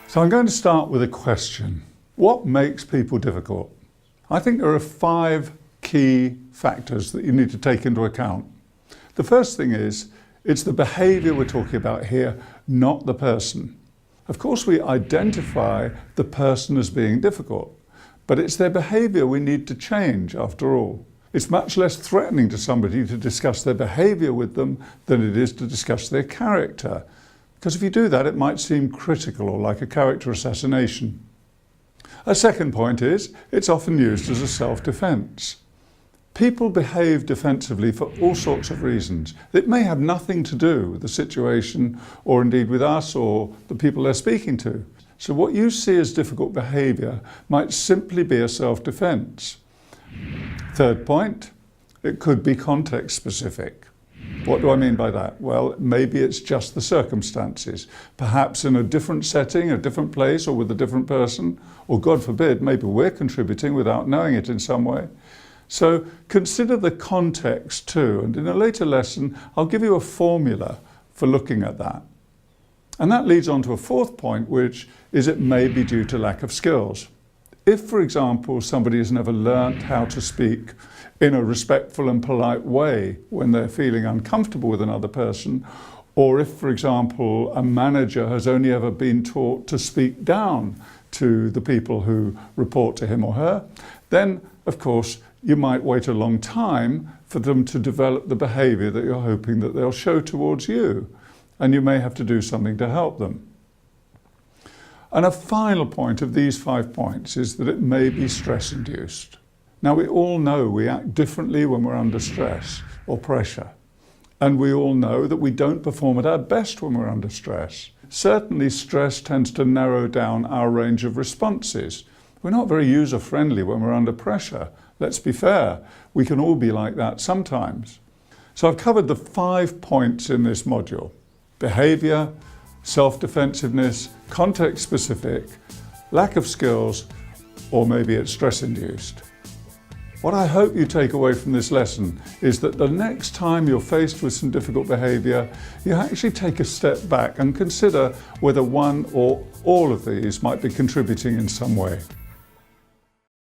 So I'm going to start with a question. What makes people difficult? I think there are 5 key factors that you need to take into account. The first thing is, it's the behaviour we're talking about here, not the person. Of course, we identify the person as being difficult, but it's their behaviour we need to change after all. It's much less threatening to somebody to discuss their behaviour with them than it is to discuss their character. Because if you do that, it might seem critical or like a character assassination. A second point is, it's often used as a self-defence. People behave defensively for all sorts of reasons. It may have nothing to do with the situation or indeed with us or the people they're speaking to. So what you see as difficult behaviour might simply be a self-defence. Third point, it could be context specific. What do I mean by that? Well, maybe it's just the circumstances. Perhaps in a different setting, a different place, or with a different person, or God forbid, maybe we're contributing without knowing it in some way. So consider the context too, and in a later lesson, I'll give you a formula for looking at that. And that leads on to a fourth point, which is it may be due to lack of skills. If, for example, somebody has never learnt how to speak in a respectful and polite way when they're feeling uncomfortable with another person, or if, for example, a manager has only ever been taught to speak down to the people who report to him or her, then, of course, you might wait a long time for them to develop the behaviour that you're hoping that they'll show towards you, and you may have to do something to help them. And a final point of these 5 points is that it may be stress-induced. Now, we all know we act differently when we're under stress or pressure. And we all know that we don't perform at our best when we're under stress. Certainly, stress tends to narrow down our range of responses. We're not very user-friendly when we're under pressure. Let's be fair, we can all be like that sometimes. So I've covered the 5 points in this module: behaviour, self-defensiveness, context-specific, lack of skills, or maybe it's stress-induced. What I hope you take away from this lesson is that the next time you're faced with some difficult behaviour, you actually take a step back and consider whether one or all of these might be contributing in some way.